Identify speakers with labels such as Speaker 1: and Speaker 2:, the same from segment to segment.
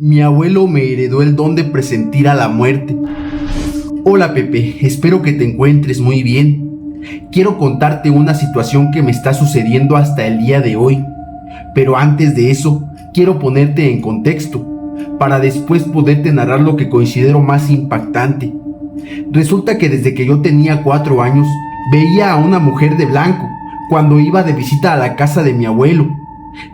Speaker 1: Mi abuelo me heredó el don de presentir a la muerte. Hola Pepe, espero que te encuentres muy bien. Quiero contarte una situación que me está sucediendo hasta el día de hoy. Pero antes de eso, quiero ponerte en contexto, para después poderte narrar lo que considero más impactante. Resulta que desde que yo tenía 4 años, veía a una mujer de blanco cuando iba de visita a la casa de mi abuelo.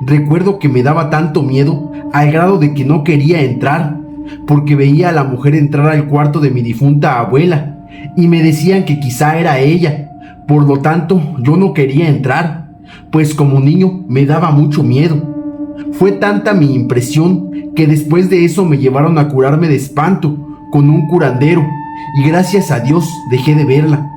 Speaker 1: Recuerdo que me daba tanto miedo al grado de que no quería entrar, porque veía a la mujer entrar al cuarto de mi difunta abuela y me decían que quizá era ella. Por lo tanto, yo no quería entrar, pues como niño me daba mucho miedo. Fue tanta mi impresión que después de eso me llevaron a curarme de espanto con un curandero y gracias a Dios dejé de verla.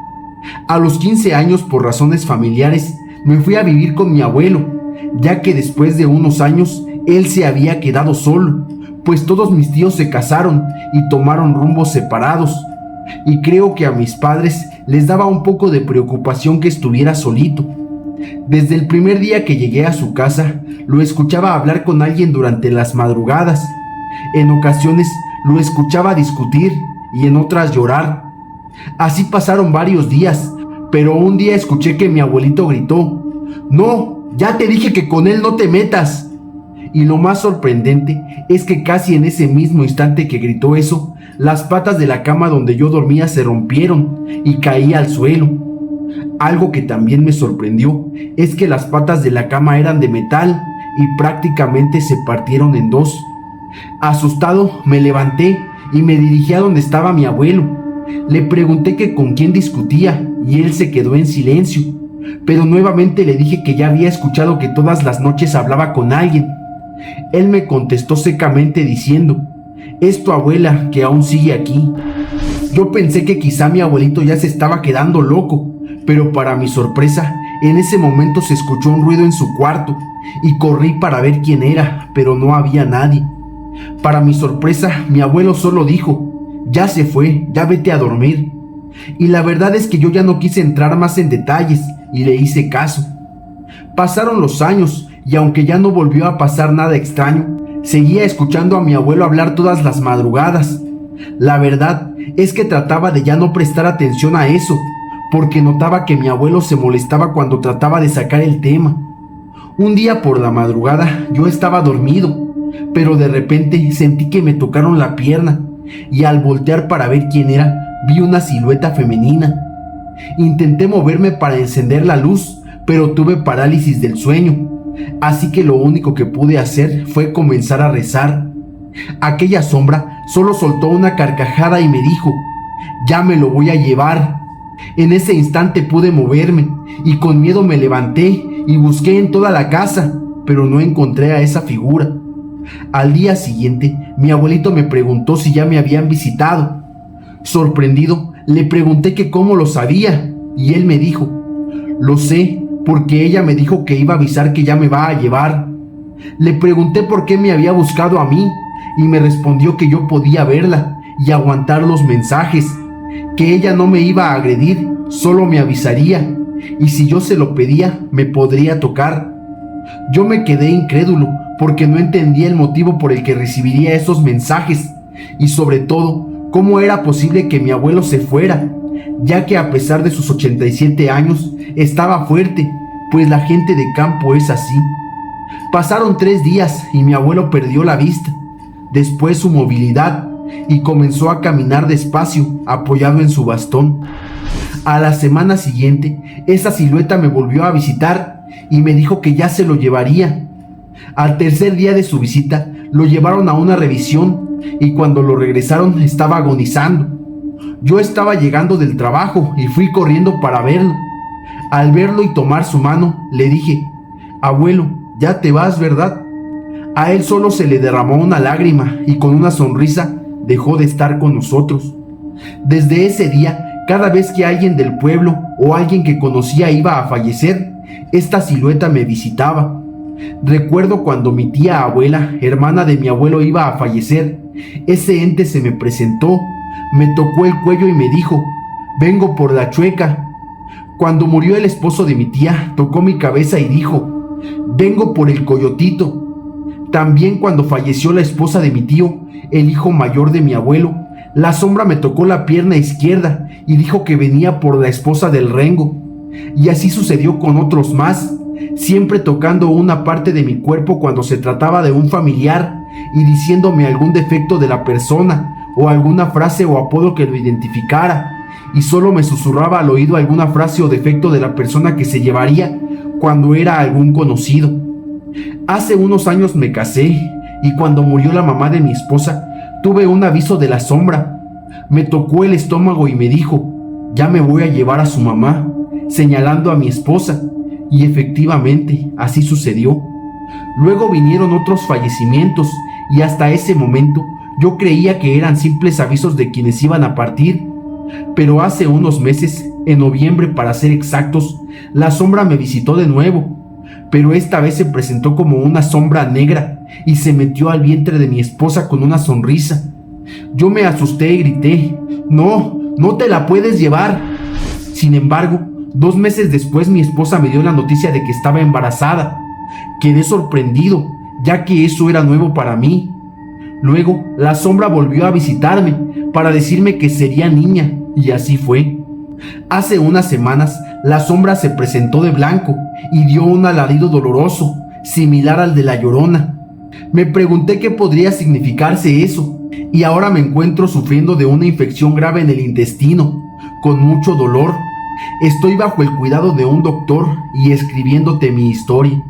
Speaker 1: A los 15 años, por razones familiares, me fui a vivir con mi abuelo, ya que después de unos años él se había quedado solo, pues todos mis tíos se casaron y tomaron rumbos separados, y creo que a mis padres les daba un poco de preocupación que estuviera solito. Desde el primer día que llegué a su casa, lo escuchaba hablar con alguien durante las madrugadas. En ocasiones lo escuchaba discutir y en otras llorar. Así pasaron varios días, pero un día escuché que mi abuelito gritó: «No, ya te dije que con él no te metas». Y lo más sorprendente es que casi en ese mismo instante que gritó eso, las patas de la cama donde yo dormía se rompieron y caí al suelo. Algo que también me sorprendió es que las patas de la cama eran de metal y prácticamente se partieron en dos. Asustado me levanté y me dirigí a donde estaba mi abuelo. Le pregunté que con quién discutía y él se quedó en silencio, pero nuevamente le dije que ya había escuchado que todas las noches hablaba con alguien. Él me contestó secamente diciendo: «Es tu abuela que aún sigue aquí». Yo pensé que quizá mi abuelito ya se estaba quedando loco, pero para mi sorpresa, en ese momento se escuchó un ruido en su cuarto y corrí para ver quién era, pero no había nadie. Para mi sorpresa, mi abuelo solo dijo: «Ya se fue, ya vete a dormir». Y la verdad es que yo ya no quise entrar más en detalles y le hice caso. Pasaron los años y aunque ya no volvió a pasar nada extraño, seguía escuchando a mi abuelo hablar todas las madrugadas. La verdad es que trataba de ya no prestar atención a eso, porque notaba que mi abuelo se molestaba cuando trataba de sacar el tema. Un día por la madrugada yo estaba dormido, pero de repente sentí que me tocaron la pierna y al voltear para ver quién era, vi una silueta femenina. Intenté moverme para encender la luz, pero tuve parálisis del sueño, así que lo único que pude hacer fue comenzar a rezar. Aquella sombra solo soltó una carcajada y me dijo: «Ya me lo voy a llevar». En ese instante pude moverme y con miedo me levanté y busqué en toda la casa, pero no encontré a esa figura. Al día siguiente, mi abuelito me preguntó si ya me habían visitado. Sorprendido, le pregunté que cómo lo sabía y él me dijo: «Lo sé, porque ella me dijo que iba a avisar que ya me va a llevar». Le pregunté por qué me había buscado a mí y me respondió que yo podía verla y aguantar los mensajes, que ella no me iba a agredir, solo me avisaría y si yo se lo pedía me podría tocar. Yo me quedé incrédulo porque no entendía el motivo por el que recibiría esos mensajes y sobre todo cómo era posible que mi abuelo se fuera, ya que a pesar de sus 87 años estaba fuerte, pues la gente de campo es así. Pasaron 3 días y mi abuelo perdió la vista, después su movilidad y comenzó a caminar despacio, apoyado en su bastón. A la semana siguiente, esa silueta me volvió a visitar y me dijo que ya se lo llevaría. Al tercer día de su visita, lo llevaron a una revisión y cuando lo regresaron estaba agonizando. Yo estaba llegando del trabajo y fui corriendo para verlo. Al verlo y tomar su mano, le dije: «Abuelo, ya te vas, ¿verdad?». A él solo se le derramó una lágrima y con una sonrisa dejó de estar con nosotros. Desde ese día, cada vez que alguien del pueblo o alguien que conocía iba a fallecer, esta silueta me visitaba. Recuerdo cuando mi tía abuela, hermana de mi abuelo, iba a fallecer, ese ente se me presentó, me tocó el cuello y me dijo: «Vengo por la Chueca». Cuando murió el esposo de mi tía, tocó mi cabeza y dijo: «Vengo por el Coyotito». También cuando falleció la esposa de mi tío, el hijo mayor de mi abuelo, la sombra me tocó la pierna izquierda y dijo que venía por la esposa del Rengo. Y así sucedió con otros más, siempre tocando una parte de mi cuerpo cuando se trataba de un familiar y diciéndome algún defecto de la persona o alguna frase o apodo que lo identificara, y solo me susurraba al oído alguna frase o defecto de la persona que se llevaría cuando era algún conocido. Hace unos años me casé y cuando murió la mamá de mi esposa tuve un aviso de la sombra. Me tocó el estómago y me dijo: ya me voy a llevar a su mamá, señalando a mi esposa, y efectivamente así sucedió. Luego vinieron otros fallecimientos y hasta ese momento yo creía que eran simples avisos de quienes iban a partir. Pero hace unos meses, en noviembre para ser exactos, la sombra me visitó de nuevo, pero esta vez se presentó como una sombra negra y se metió al vientre de mi esposa con una sonrisa. Yo me asusté y grité: no, no te la puedes llevar. Sin embargo, 2 meses después mi esposa me dio la noticia de que estaba embarazada. Quedé sorprendido, ya que eso era nuevo para mí. Luego, la sombra volvió a visitarme para decirme que sería niña, y así fue. Hace unas semanas, la sombra se presentó de blanco y dio un alarido doloroso, similar al de la Llorona. Me pregunté qué podría significarse eso, y ahora me encuentro sufriendo de una infección grave en el intestino, con mucho dolor. Estoy bajo el cuidado de un doctor y escribiéndote mi historia.